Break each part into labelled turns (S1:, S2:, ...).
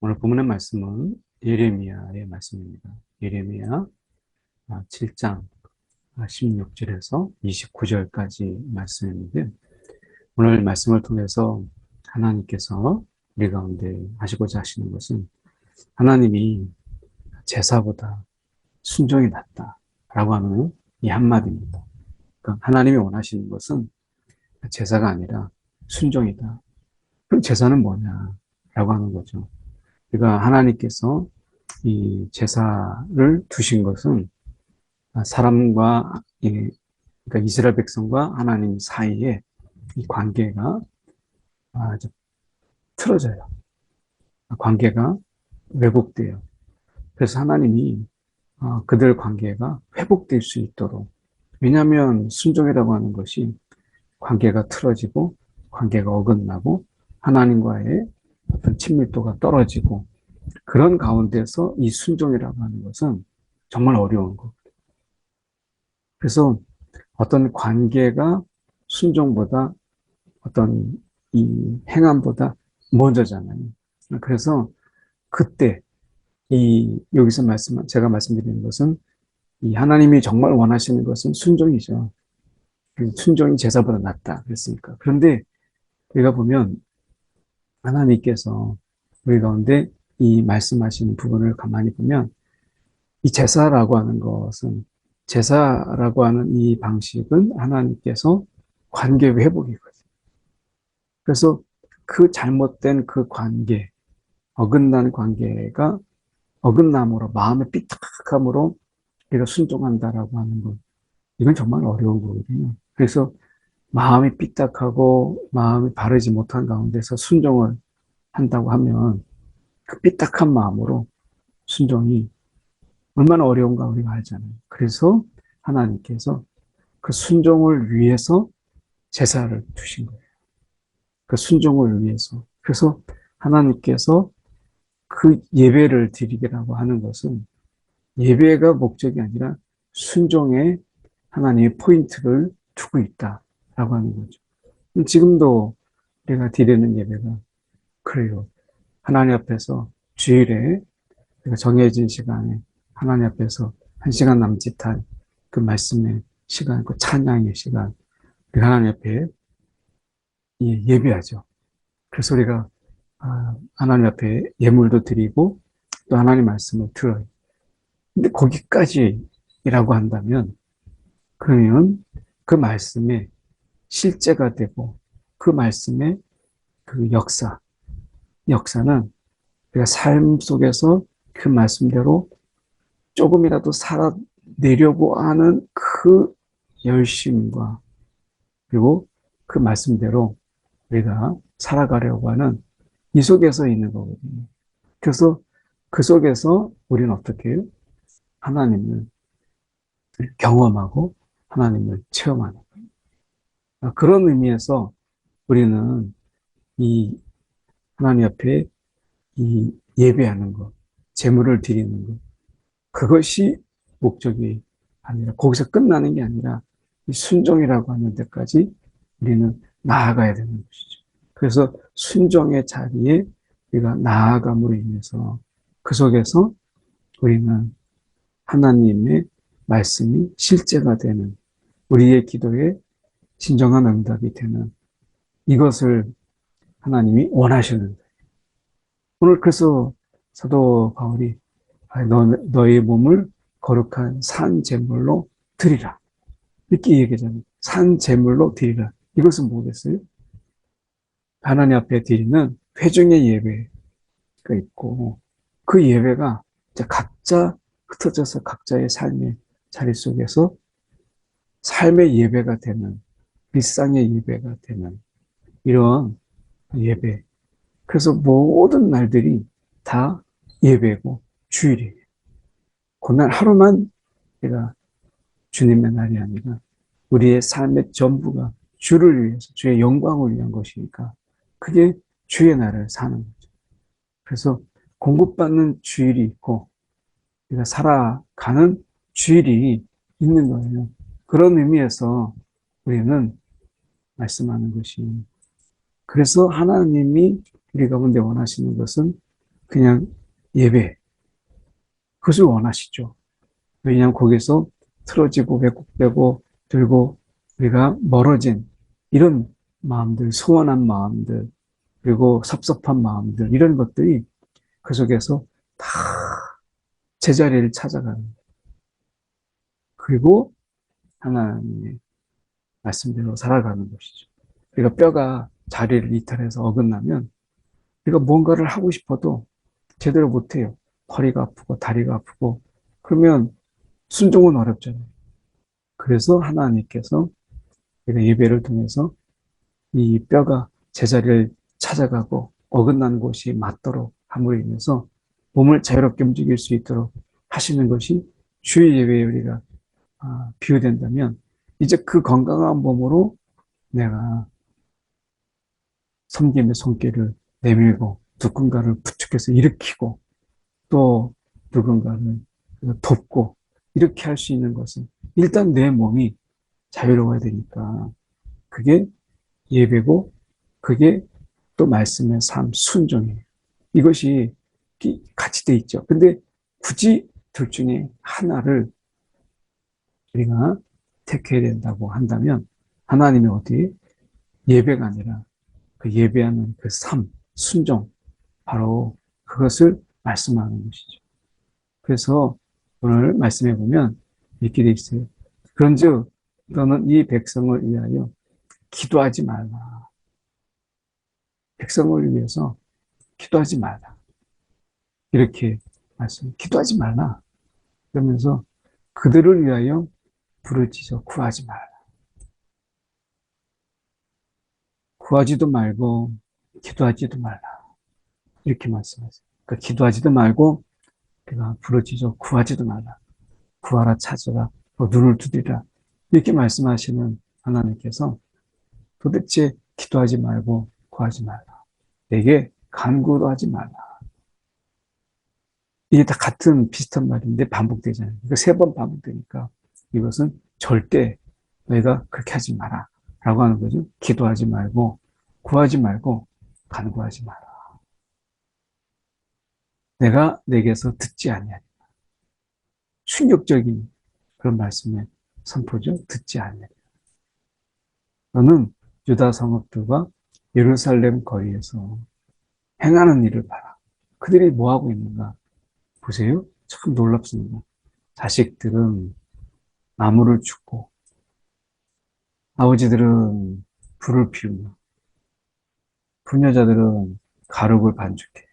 S1: 오늘 본문의 말씀은 예레미야의 말씀입니다. 예레미야 7장 16절에서 29절까지 말씀인데, 오늘 말씀을 통해서 하나님께서 우리 가운데 하시고자 하시는 것은, 하나님이 제사보다 순종이 낫다라고 하는 이 한마디입니다. 그러니까 하나님이 원하시는 것은 제사가 아니라 순종이다. 그럼 제사는 뭐냐라고 하는 거죠. 그러니까 하나님께서 이 제사를 두신 것은 사람과 그러니까 이스라엘 백성과 하나님 사이에 이 관계가 아주 틀어져요. 관계가 왜곡돼요. 그래서 하나님이 그들 관계가 회복될 수 있도록, 왜냐하면 순종이라고 하는 것이 관계가 틀어지고 관계가 어긋나고 하나님과의 어떤 친밀도가 떨어지고, 그런 가운데서 이 순종이라고 하는 것은 정말 어려운 거. 그래서 어떤 관계가 순종보다, 어떤 이 행함보다 먼저잖아요. 그래서 그때 여기서 제가 말씀드리는 것은, 이 하나님이 정말 원하시는 것은 순종이죠. 순종이 제사보다 낫다 그랬으니까. 그런데 우리가 보면 하나님께서 우리 가운데 이 말씀하시는 부분을 가만히 보면, 이 제사라고 하는 이 방식은 하나님께서 관계 회복이거든요. 그래서 그 잘못된 그 관계, 어긋난 관계가 어긋남으로, 마음의 삐딱함으로 우리가 순종한다라고 하는 것, 이건 정말 어려운 거거든요. 그래서 마음이 삐딱하고 마음이 바르지 못한 가운데서 순종을 한다고 하면, 그 삐딱한 마음으로 순종이 얼마나 어려운가 우리가 알잖아요. 그래서 하나님께서 그 순종을 위해서 제사를 두신 거예요. 그 순종을 위해서. 그래서 하나님께서 그 예배를 드리게라고 하는 것은, 예배가 목적이 아니라 순종에 하나님의 포인트를 두고 있다라고 하는 거죠. 지금도 우리가 드리는 예배가 그래요. 하나님 앞에서 주일에 정해진 시간에 하나님 앞에서 1시간 남짓한 그 말씀의 시간, 그 찬양의 시간, 하나님 앞에 예배하죠. 그래서 우리가 하나님 앞에 예물도 드리고 또 하나님 말씀을 들어요. 근데 거기까지라고 한다면, 그러면 그 말씀에 실제가 되고, 그 말씀의 그 역사는 우리가 삶 속에서 그 말씀대로 조금이라도 살아내려고 하는 그 열심과, 그리고 그 말씀대로 우리가 살아가려고 하는 이 속에서 있는 거거든요. 그래서 그 속에서 우리는 어떻게 해요? 하나님을 경험하고 하나님을 체험하는 거예요. 그런 의미에서 우리는 이 하나님 앞에 이 예배하는 것, 제물을 드리는 것, 그것이 목적이 아니라, 거기서 끝나는 게 아니라 이 순종이라고 하는 데까지 우리는 나아가야 되는 것이죠. 그래서 순종의 자리에 우리가 나아감으로 인해서 그 속에서 우리는 하나님의 말씀이 실제가 되는, 우리의 기도에 진정한 응답이 되는, 이것을 하나님이 원하시는 거예요. 오늘 그래서 사도 바울이 너의 몸을 거룩한 산 제물로 드리라, 이렇게 얘기하잖아요. 산 제물로 드리라. 이것은 뭐겠어요? 하나님 앞에 드리는 회중의 예배가 있고, 그 예배가 이제 각자 흩어져서 각자의 삶의 자리 속에서 삶의 예배가 되는, 일상의 예배가 되는 이런 예배. 그래서 모든 날들이 다 예배고 주일이에요. 그날 하루만 내가 주님의 날이 아니라 우리의 삶의 전부가 주를 위해서, 주의 영광을 위한 것이니까 그게 주의 날을 사는 거죠. 그래서 공급받는 주일이 있고 우리가 살아가는 주일이 있는 거예요. 그런 의미에서 우리는 말씀하는 것이, 그래서 하나님이 우리 가운데 원하시는 것은 그냥 예배, 그것을 원하시죠. 왜냐하면 거기서 틀어지고 왜곡되고 들고 우리가 멀어진 이런 마음들, 소원한 마음들, 그리고 섭섭한 마음들, 이런 것들이 그 속에서 다 제자리를 찾아가는, 그리고 하나님의 말씀대로 살아가는 것이죠. 우리가 뼈가 자리를 이탈해서 어긋나면 우리가 뭔가를 하고 싶어도 제대로 못해요. 허리가 아프고 다리가 아프고 그러면 순종은 어렵잖아요. 그래서 하나님께서 우리가 예배를 통해서 이 뼈가 제자리를 찾아가고 어긋난 곳이 맞도록 함으로 인해서 몸을 자유롭게 움직일 수 있도록 하시는 것이 주의 예배에 우리가 비유된다면, 이제 그 건강한 몸으로 내가 섬김의 손길을 내밀고 누군가를 부축해서 일으키고 또 누군가를 돕고 이렇게 할 수 있는 것은 일단 내 몸이 자유로워야 되니까 그게 예배고, 그게 또 말씀의 삶 순종이에요. 이것이 같이 돼 있죠. 근데 굳이 둘 중에 하나를 우리가 택해야 된다고 한다면 하나님이 어디 예배가 아니라 그 예배하는 그 삶, 순종, 바로 그것을 말씀하는 것이죠. 그래서 오늘 말씀해 보면 이렇게 돼 있어요. 그런즉 너는 이 백성을 위하여 기도하지 말라. 백성을 위해서 기도하지 말라. 이렇게 말씀, 기도하지 말라. 그러면서 그들을 위하여 부르짖어 구하지 말라. 구하지도 말고 기도하지도 말라. 이렇게 말씀하세요. 그러니까 기도하지도 말고 내가 부르짖어 구하지도 말라. 구하라 찾으라 눈을 두드리라. 이렇게 말씀하시는 하나님께서 도대체 기도하지 말고 구하지 말라. 내게 간구도 하지 말라. 이게 다 같은 비슷한 말인데 반복되잖아요. 그러니까 3번 반복되니까 이것은 절대 너희가 그렇게 하지 마라 라고 하는 거죠. 기도하지 말고 구하지 말고 간구하지 마라. 내가 내게서 듣지 아니하리라. 충격적인 그런 말씀의 선포죠. 듣지 아니하리라. 너는 유다 성읍들과 예루살렘 거리에서 행하는 일을 봐라. 그들이 뭐하고 있는가 보세요. 참 놀랍습니다. 자식들은 나무를 줍고 아버지들은 불을 피우며 부녀자들은 가룩을 반죽해요.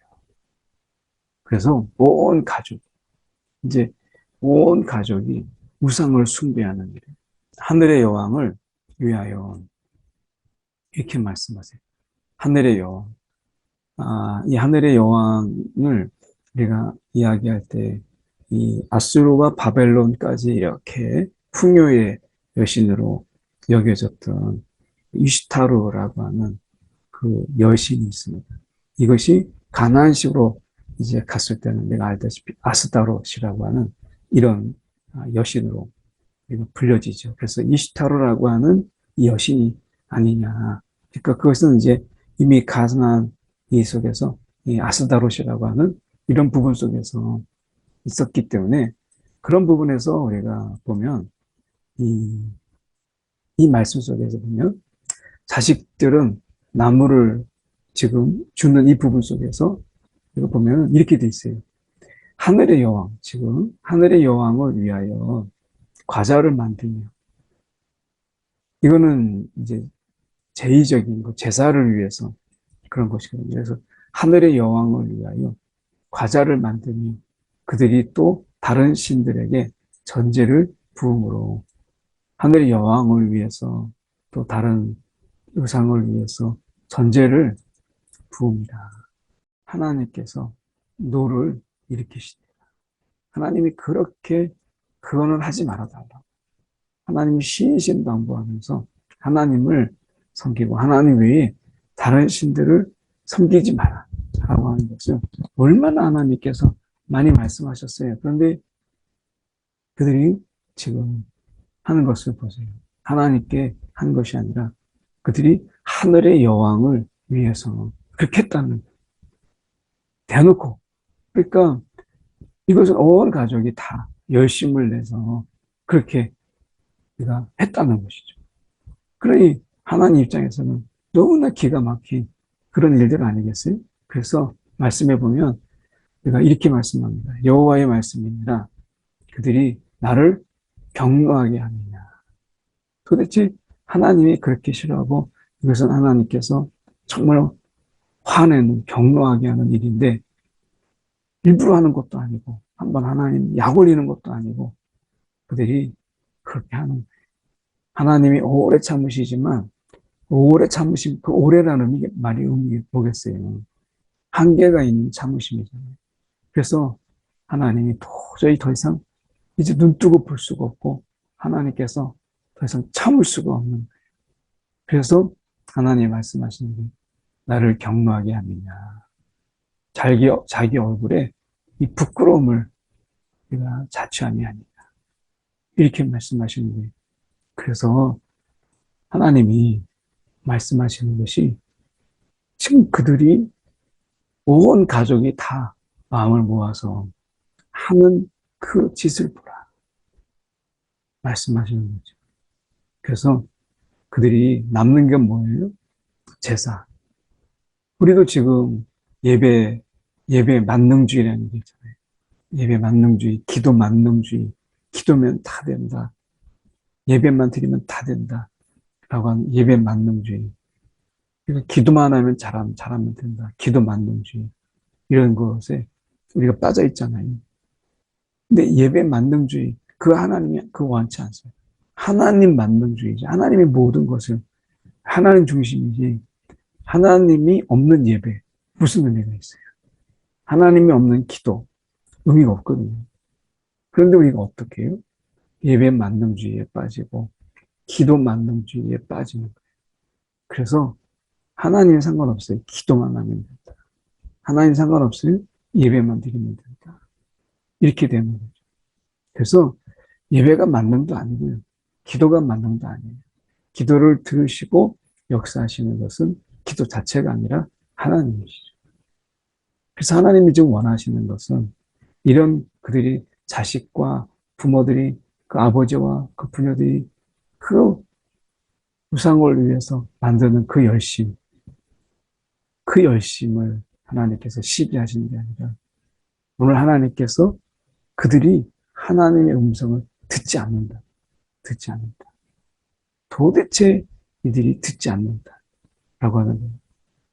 S1: 그래서 온 가족, 이제 온 가족이 우상을 숭배하는 일이에요. 하늘의 여왕을 위하여 이렇게 말씀하세요. 하늘의 여왕. 이 하늘의 여왕을 우리가 이야기할 때 이 아수르와 바벨론까지 이렇게 풍요의 여신으로 여겨졌던 이슈타르라고 하는 그 여신이 있습니다. 이것이 가나안식으로 이제 갔을 때는 내가 알다시피 아스타롯이라고 하는 이런 여신으로 불려지죠. 그래서 이슈타르라고 하는 이 여신이 아니냐. 그러니까 그것은 이제 이미 가나안 이 속에서 이 아스타롯이라고 하는 이런 부분 속에서 있었기 때문에 그런 부분에서 우리가 보면 이 말씀 속에서 보면 자식들은 나무를 지금 주는 이 부분 속에서 이거 보면 이렇게 돼 있어요. 하늘의 여왕, 지금 하늘의 여왕을 위하여 과자를 만들며, 이거는 이제 제의적인 거, 제사를 위해서 그런 것이거든요. 그래서 하늘의 여왕을 위하여 과자를 만들며 그들이 또 다른 신들에게 전제를 부음으로 하늘의 여왕을 위해서 또 다른 우상을 위해서 전제를 부읍니다. 하나님께서 노를 일으키시다. 하나님이 그렇게 그거는 하지 말아달라고. 하나님이 신신당부하면서 하나님을 섬기고 하나님 외에 다른 신들을 섬기지 마라 라고 하는 것을 얼마나 하나님께서 많이 말씀하셨어요. 그런데 그들이 지금 하는 것을 보세요. 하나님께 한 것이 아니라 그들이 하늘의 여왕을 위해서 그렇게 했다는, 대놓고 그러니까 이것은 온 가족이 다 열심을 내서 그렇게 우리가 했다는 것이죠. 그러니 하나님 입장에서는 너무나 기가 막힌 그런 일들 아니겠어요? 그래서 말씀해 보면 우리가 이렇게 말씀합니다. 여호와의 말씀이니라 그들이 나를 경노하게 하느냐. 도대체 하나님이 그렇게 싫어하고 이것은 하나님께서 정말 화내는 경노하게 하는 일인데 일부러 하는 것도 아니고 한번 하나님 약 올리는 것도 아니고 그들이 그렇게 하는 하나님이 오래 참으시지만 오래 참으심 그 오래라는 말이 의미 뭐겠어요? 한계가 있는 참으심이잖아요. 그래서 하나님이 도저히 더 이상 이제 눈 뜨고 볼 수가 없고 하나님께서 더 이상 참을 수가 없는 그래서 하나님이 말씀하시는 게 나를 경노하게 하느냐 자기 얼굴에 이 부끄러움을 내가 자취하니 아니냐 이렇게 말씀하시는 거예요. 그래서 하나님이 말씀하시는 것이 지금 그들이 온 가족이 다 마음을 모아서 하는 그 짓을 보라 말씀하시는 거죠. 그래서 그들이 남는 게 뭐예요? 제사. 우리도 지금 예배 만능주의라는 게 있잖아요. 예배 만능주의, 기도 만능주의. 기도면 다 된다. 예배만 드리면 다 된다. 라고 하는 예배 만능주의. 그러니까 기도만 하면 잘하면 된다. 기도 만능주의. 이런 것에 우리가 빠져 있잖아요. 근데 예배 만능주의, 그 하나님이 그 원치 않습니다. 하나님 만능주의죠. 하나님의 모든 것을 하나님 중심이지 하나님이 없는 예배 무슨 의미가 있어요? 하나님이 없는 기도 의미가 없거든요. 그런데 우리가 어떻게 해요? 예배 만능주의에 빠지고 기도 만능주의에 빠지는 거예요. 그래서 하나님 상관없어요. 기도만 하면 된다. 하나님 상관없어요. 예배만 드리면 된다. 이렇게 되는 거죠. 그래서 예배가 만능도 아니고요. 기도가 만능도 아니에요. 기도를 들으시고 역사하시는 것은 기도 자체가 아니라 하나님이시죠. 그래서 하나님이 지금 원하시는 것은 이런 그들이 자식과 부모들이 그 아버지와 그 부녀들이 그 우상을 위해서 만드는 그 열심을 하나님께서 시비하시는 게 아니라 오늘 하나님께서 그들이 하나님의 음성을 듣지 않는다. 듣지 않는다. 도대체 이들이 듣지 않는다. 라고 하는 거예요.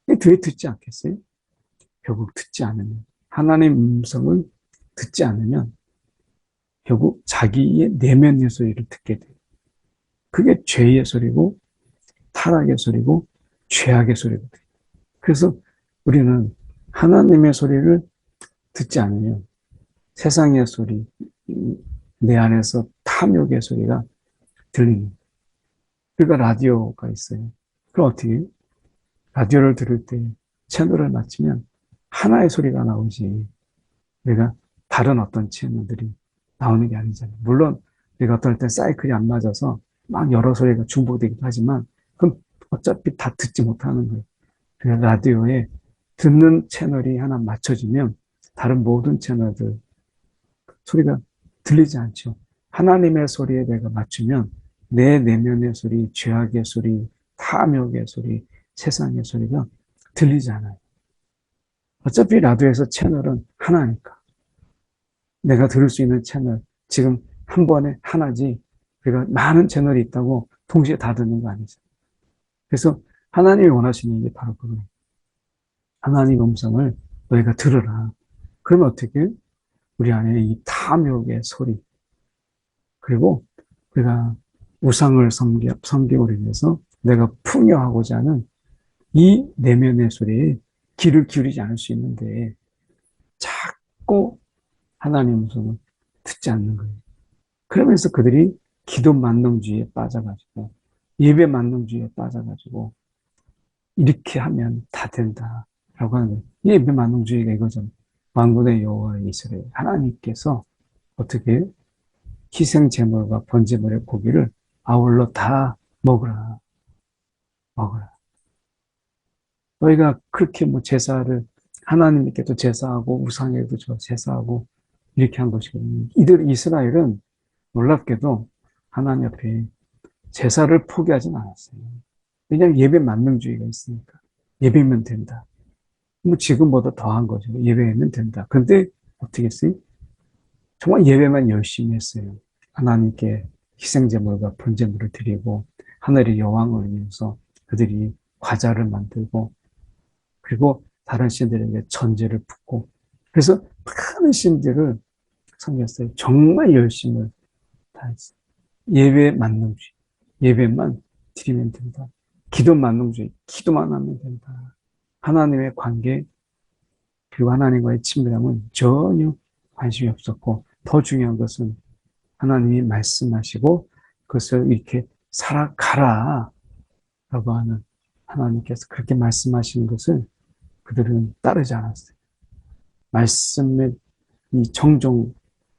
S1: 왜 듣지 않겠어요? 결국 듣지 않으면 하나님의 음성을 듣지 않으면 결국 자기의 내면의 소리를 듣게 돼요. 그게 죄의 소리고 타락의 소리고 죄악의 소리거든요. 그래서 우리는 하나님의 소리를 듣지 않으면 세상의 소리, 내 안에서 탐욕의 소리가 들리는 거예요. 그러니까 라디오가 있어요. 그럼 어떻게 해요? 라디오를 들을 때 채널을 맞추면 하나의 소리가 나오지 내가 다른 어떤 채널들이 나오는 게 아니잖아요. 물론 내가 어떨 때 사이클이 안 맞아서 막 여러 소리가 중복되기도 하지만 그럼 어차피 다 듣지 못하는 거예요. 그래서 라디오에 듣는 채널이 하나 맞춰지면 다른 모든 채널들 소리가 들리지 않죠. 하나님의 소리에 내가 맞추면 내 내면의 소리, 죄악의 소리, 탐욕의 소리, 세상의 소리가 들리지 않아요. 어차피 라디오에서 채널은 하나니까. 내가 들을 수 있는 채널, 지금 한 번에 하나지, 우리가 많은 채널이 있다고 동시에 다 듣는 거 아니죠. 그래서 하나님이 원하시는 게 바로 그거예요. 하나님 음성을 너희가 들으라. 그러면 어떻게 해요? 우리 안에 이 탐욕의 소리, 그리고 우리가 우상을 섬기고 위해서 내가 풍요하고자 하는 이 내면의 소리에 귀를 기울이지 않을 수 있는데 자꾸 하나님의 음성을 듣지 않는 거예요. 그러면서 그들이 기도 만능주의에 빠져가지고 예배 만능주의에 빠져가지고 이렇게 하면 다 된다라고 하는 거예요. 예배 만능주의가 이거잖아요. 만군의 여호와 이스라엘 하나님께서 어떻게 해요? 희생 제물과 번제물의 고기를 아울러 다 먹으라. 먹으라. 너희가 그렇게 뭐 제사를 하나님께도 제사하고 우상에도 제사하고 이렇게 한 것이거든요. 이들 이스라엘은 놀랍게도 하나님 앞에 제사를 포기하진 않았어요. 왜냐하면 예배 만능주의가 있으니까. 예배면 된다. 뭐 지금보다 더한 거죠. 예배하면 된다. 근데 어떻게 했어요? 정말 예배만 열심히 했어요. 하나님께 희생제물과 번제물을 드리고 하늘의 여왕을 위해서 그들이 과자를 만들고 그리고 다른 신들에게 전제를 붓고 그래서 많은 신들을 섬겼어요. 정말 열심을 다했어요. 예배 만능주의. 예배만 드리면 된다. 기도 만능주의. 기도만 하면 된다. 하나님의 관계 그리고 하나님과의 친밀함은 전혀 관심이 없었고 더 중요한 것은 하나님이 말씀하시고 그것을 이렇게 살아가라 라고 하는 하나님께서 그렇게 말씀하시는 것을 그들은 따르지 않았어요. 말씀의 이 청종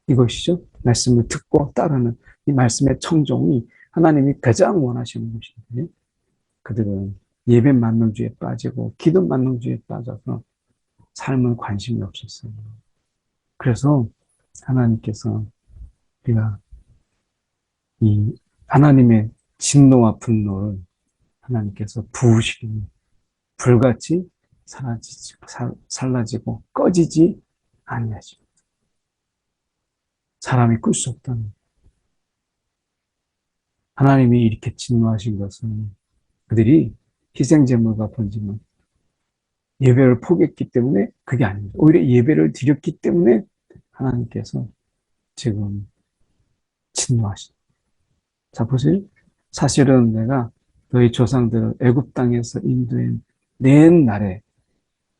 S1: 이것이죠. 말씀을 듣고 따르는 이 말씀의 청종이 하나님이 가장 원하시는 것인데 그들은 예배 만능주의에 빠지고 기도 만능주의에 빠져서 삶은 관심이 없었어요. 그래서 하나님께서 우리가 이 하나님의 진노와 분노를 하나님께서 부으시니 불같이 살라지고 꺼지지 아니하시고 사람이 끌 수 없다는 하나님이 이렇게 진노하신 것은 그들이 희생제물과 번제물 예배를 포기했기 때문에 그게 아닙니다. 오히려 예배를 드렸기 때문에 하나님께서 지금 진노하신. 자 보세요. 사실은 내가 너희 조상들을 애굽 땅에서 낸 날에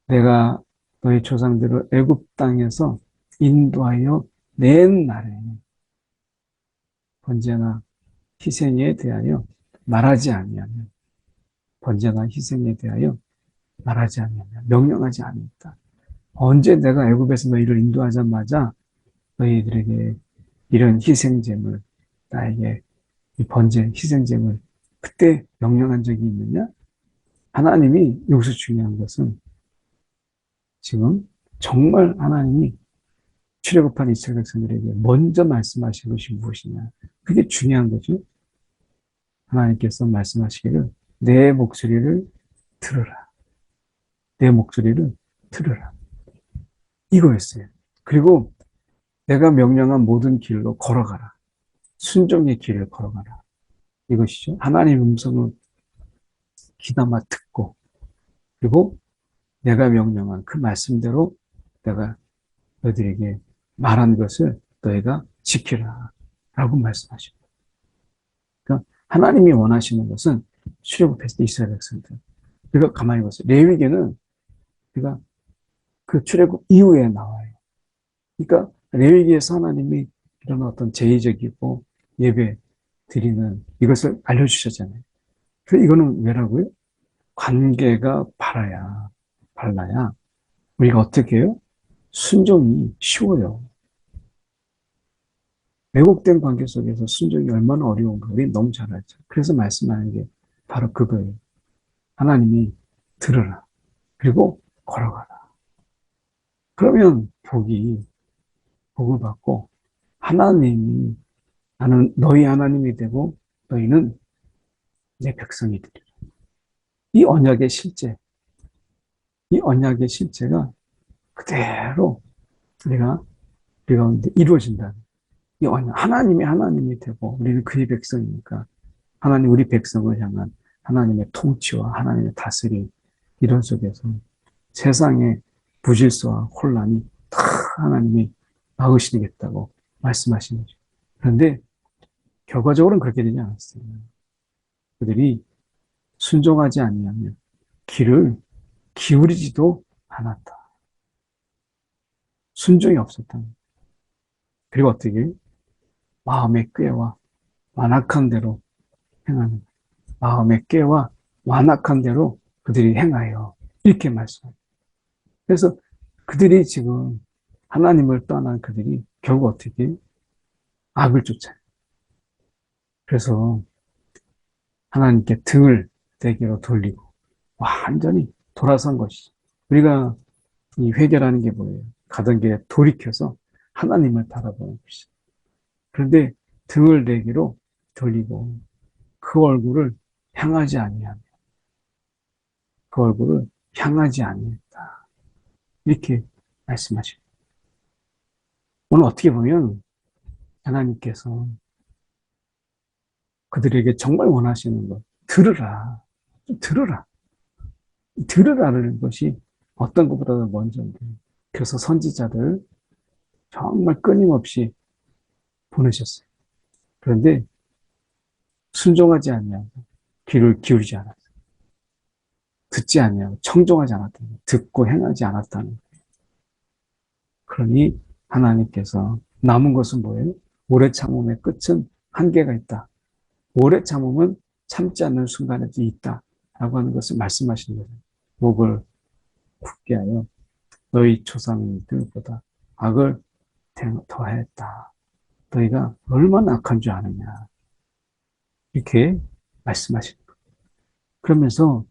S1: 내가 너희 조상들을 애굽 땅에서 인도하여 낸 날에 번제나 희생에 대하여 말하지 아니하면 번제나 희생에 대하여 말하지 아니하면 명령하지 않았다. 언제 내가 애굽에서 너희를 인도하자마자 너희들에게 이런 희생제물 나에게 이 번제 희생제물 그때 명령한 적이 있느냐? 하나님이 여기서 중요한 것은 지금 정말 하나님이 출애굽한 이스라엘 백성들에게 먼저 말씀하신 것이 무엇이냐? 그게 중요한 거죠. 하나님께서 말씀하시기를 내 목소리를 들으라. 내 목소리를 들으라. 이거였어요. 그리고 내가 명령한 모든 길로 걸어가라. 순종의 길을 걸어가라. 이것이죠. 하나님의 음성을 귀담아 듣고 그리고 내가 명령한 그 말씀대로 내가 너희들에게 말한 것을 너희가 지키라 라고 말씀하십니다. 그러니까 하나님이 원하시는 것은 출애굽했을 때 이스라엘 백성들 우리가 가만히 보세요. 레위기는 우리가 그 출애굽 이후에 나와요. 그러니까 레위기에서 하나님이 이런 어떤 제의적이고 예배 드리는 이것을 알려주셨잖아요. 그래서 이거는 왜라고요? 관계가 발라야 우리가 어떻게 해요? 순종이 쉬워요. 왜곡된 관계 속에서 순종이 얼마나 어려운가 우리 너무 잘 알죠. 그래서 말씀하는 게 바로 그거예요. 하나님이 들으라. 그리고 걸어가라. 그러면 복을 받고 하나님이 나는 너희 하나님이 되고 너희는 내 백성이 되리라. 이 언약의 실제, 이 언약의 실제가 그대로 우리가 이루어진다. 이 언약, 하나님이 되고 우리는 그의 백성이니까 하나님 우리 백성을 향한 하나님의 통치와 하나님의 다스림 이런 속에서 세상의 부질서와 혼란이 다 하나님이 막으시겠다고 말씀하시는 거죠. 그런데 결과적으로는 그렇게 되지 않았어요. 그들이 순종하지 아니하면 귀를 기울이지도 않았다. 순종이 없었다. 그리고 어떻게 마음의 꾀와 완악한 대로 행하는 마음의 꾀와 완악한 대로 그들이 행하여 이렇게 말씀합니다. 그래서 그들이 지금 하나님을 떠난 그들이 결국 어떻게 악을 쫓아요. 그래서 하나님께 등을 대기로 돌리고 완전히 돌아선 것이죠. 우리가 이 회개라는 게 뭐예요? 가던 길에 돌이켜서 하나님을 바라보는 것이죠. 그런데 등을 내게로 돌리고 그 얼굴을 향하지 아니하며 그 얼굴을 향하지 아니했다. 이렇게 말씀하십니다. 오늘 어떻게 보면 하나님께서 그들에게 정말 원하시는 것, 들으라. 좀 들으라. 들으라는 것이 어떤 것보다도 먼저인데. 그래서 선지자들 정말 끊임없이 보내셨어요. 그런데 순종하지 아니하고 귀를 기울이지 않았어요. 듣지 아니하고 청종하지 않았다는 거예요. 듣고 행하지 않았다는 거예요. 그러니 하나님께서 남은 것은 뭐예요? 오래 참음의 끝은 한계가 있다. 오래 참음은 참지 않는 순간에도 있다. 라고 하는 것을 말씀하시는 거예요. 목을 굳게 하여 너희 조상들보다 악을 더하였다. 너희가 얼마나 악한 줄 아느냐. 이렇게 말씀하시는 거예요. 그러면서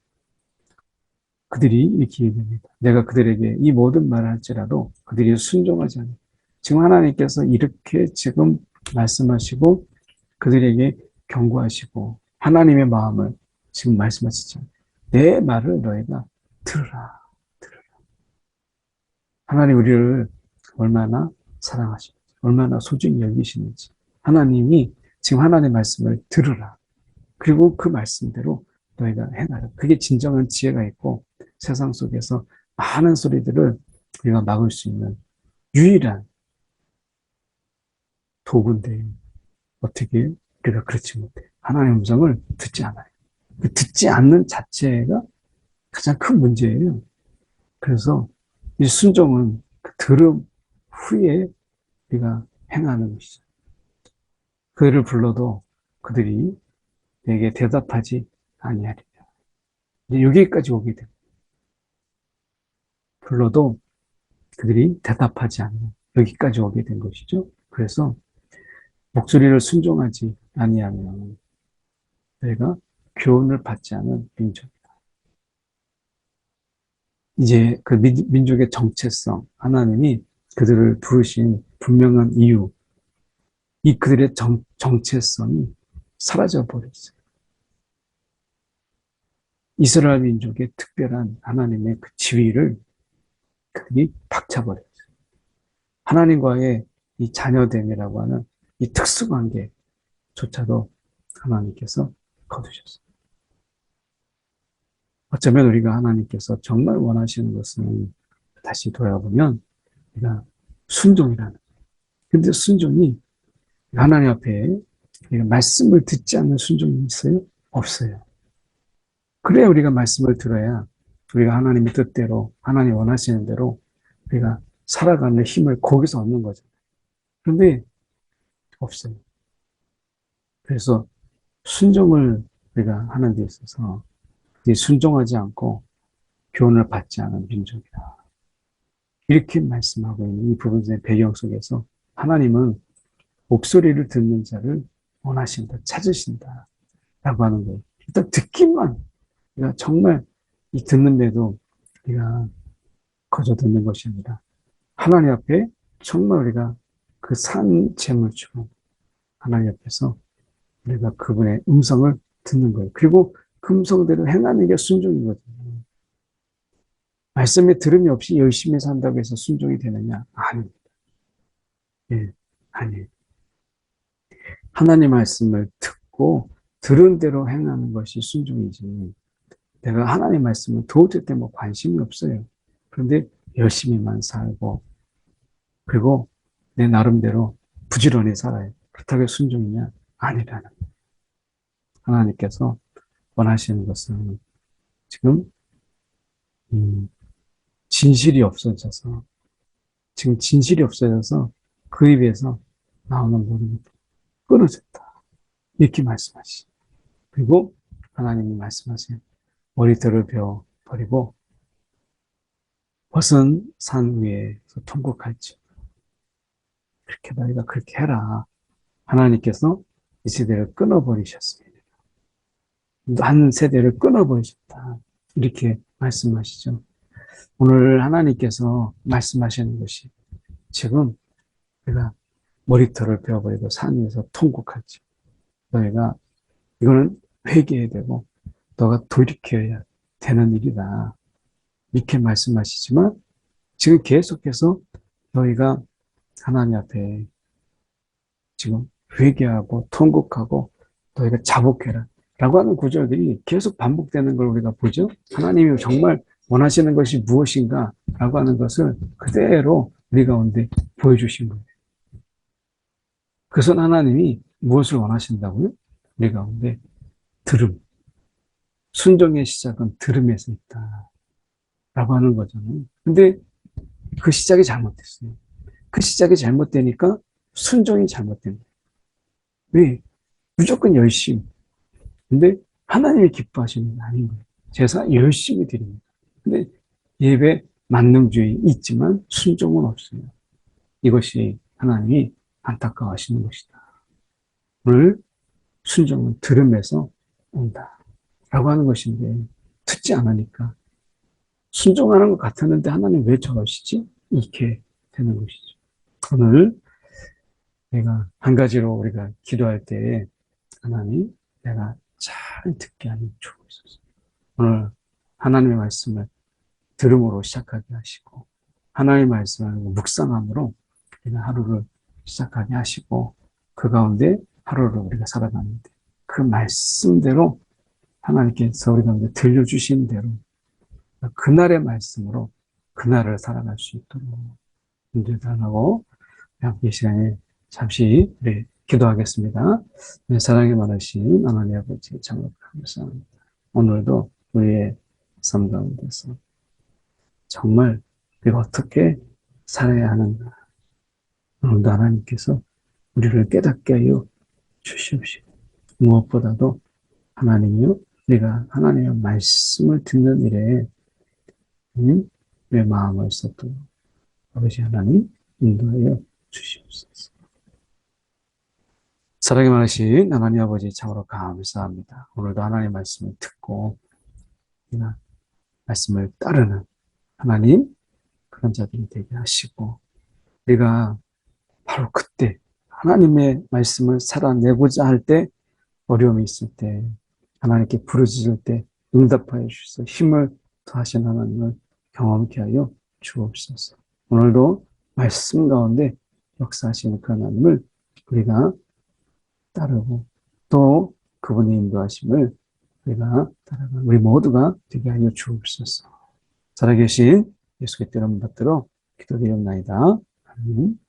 S1: 그들이 이렇게 얘기합니다. 내가 그들에게 이 모든 말을 할지라도 그들이 순종하지 않아요. 지금 하나님께서 이렇게 지금 말씀하시고 그들에게 경고하시고 하나님의 마음을 지금 말씀하시죠. 내 말을 너희가 들으라. 들으라. 하나님 우리를 얼마나 사랑하시는지 얼마나 소중히 여기시는지 하나님이 지금 하나님의 말씀을 들으라. 그리고 그 말씀대로 너희가 행하라. 그게 진정한 지혜가 있고 세상 속에서 많은 소리들을 우리가 막을 수 있는 유일한 도구인데 어떻게 우리가 그렇지 못해. 하나님의 음성을 듣지 않아요. 그 듣지 않는 자체가 가장 큰 문제예요. 그래서 이 순종은 그 들음 후에 우리가 행하는 것이죠. 그들을 불러도 그들이 내게 대답하지 아니하리라. 이제 여기까지 오게 됩니다. 불러도 그들이 대답하지 않는 여기까지 오게 된 것이죠. 그래서 목소리를 순종하지 아니하면 너희가 교훈을 받지 않은 민족이다. 이제 그 민족의 정체성, 하나님이 그들을 부르신 분명한 이유, 이 그들의 정체성이 사라져 버렸어요. 이스라엘 민족의 특별한 하나님의 그 지위를 그들이 박차버렸어요. 하나님과의 이 자녀됨이라고 하는 이 특수관계조차도 하나님께서 거두셨어요. 어쩌면 우리가 하나님께서 정말 원하시는 것은 다시 돌아보면 우리가 순종이라는 거예요. 근데 순종이 하나님 앞에 말씀을 듣지 않는 순종이 있어요? 없어요. 그래야 우리가 말씀을 들어야 우리가 하나님의 뜻대로 하나님 원하시는 대로 우리가 살아가는 힘을 거기서 얻는 거죠. 그런데 없어요. 그래서 순종을 우리가 하는 데 있어서 순종하지 않고 교훈을 받지 않은 민족이다. 이렇게 말씀하고 있는 이 부분의 배경 속에서 하나님은 목소리를 듣는 자를 원하신다, 찾으신다 라고 하는 거예요. 일단 듣기만 우리가 정말 이 듣는데도 우리가 거저 듣는 것이 아니라 하나님 앞에 정말 우리가 그 산 재물처럼 하나님 앞에서 우리가 그분의 음성을 듣는 거예요. 그리고 그 음성대로 행하는 게 순종이거든요. 말씀에 들음이 없이 열심히 산다고 해서 순종이 되느냐? 아닙니다. 예, 아니에요. 하나님 말씀을 듣고 들은 대로 행하는 것이 순종이지. 내가 하나님 말씀을 도저히 뭐 관심이 없어요. 그런데 열심히만 살고 그리고 내 나름대로 부지런히 살아요. 그렇다고 순종이냐? 아니라는 거예요. 하나님께서 원하시는 것은 지금 진실이 없어져서 지금 진실이 없어져서 그 입에서 나오는 모든 것이 끊어졌다. 이렇게 말씀하시죠. 그리고 하나님이 말씀하세요. 머리털을 베어 버리고 벗은 산 위에서 통곡할지. 그렇게 너희가 그렇게 해라. 하나님께서 이 세대를 끊어버리셨습니다. 한 세대를 끊어버리셨다. 이렇게 말씀하시죠. 오늘 하나님께서 말씀하시는 것이 지금 내가 머리털을 베어버리고 산 위에서 통곡할지 너희가 이거는 회개해야 되고 너가 돌이켜야 되는 일이다. 이렇게 말씀하시지만 지금 계속해서 너희가 하나님 앞에 지금 회개하고 통곡하고 너희가 자복해라 라고 하는 구절들이 계속 반복되는 걸 우리가 보죠. 하나님이 정말 원하시는 것이 무엇인가 라고 하는 것을 그대로 우리 가운데 보여주신 거예요. 그것은 하나님이 무엇을 원하신다고요? 우리 가운데 들음. 순종의 시작은 들음에서 있다 라고 하는 거잖아요. 근데 그 시작이 잘못됐어요. 그 시작이 잘못되니까 순종이 잘못된 거예요. 왜? 무조건 열심히. 근데 하나님이 기뻐하시는 게 아닌 거예요. 제사 열심히 드립니다. 근데 예배 만능주의 있지만 순종은 없어요. 이것이 하나님이 안타까워하시는 것이다. 오늘 순종은 들음에서 온다. 라고 하는 것인데 듣지 않으니까 순종하는 것 같았는데 하나님 왜 저러시지? 이렇게 되는 것이죠. 오늘 내가 한 가지로 우리가 기도할 때 하나님 내가 잘 듣게 하니 주옵소서. 오늘 하나님의 말씀을 들음으로 시작하게 하시고 하나님의 말씀을 묵상함으로 우리가 하루를 시작하게 하시고 그 가운데 하루를 우리가 살아가는데 그 말씀대로 하나님께서 우리 가운데 들려주신 대로 그날의 말씀으로 그날을 살아갈 수 있도록 인도하고 이 시간에 잠시 우리 기도하겠습니다. 네, 사랑이 많으신 하나님 아버지 참으로 감사합니다. 오늘도 우리의 삶 가운데서 정말 우리가 어떻게 살아야 하는가 오늘도 하나님께서 우리를 깨닫게 하여 주시옵시고 무엇보다도 하나님이요 우리가 하나님의 말씀을 듣는 일에 내 마음을 쏟도록 아버지 하나님 인도하여 주시옵소서. 사랑이 많으신 하나님 아버지 참으로 감사합니다. 오늘도 하나님의 말씀을 듣고 말씀을 따르는 하나님 그런 자들이 되게 하시고 우리가 바로 그때 하나님의 말씀을 살아내고자 할 때 어려움이 있을 때 하나님께 부르짖을 때 응답하여 주셔서 힘을 더하신 하나님을 경험케 하여 주옵소서. 오늘도 말씀 가운데 역사하시는 그 하나님을 우리가 따르고 또 그분의 인도하심을 우리가 따라가는 우리 모두가 되게 하여 주옵소서. 살아계신 예수 그리스도 이름 받들어 기도드리옵나이다. 아멘.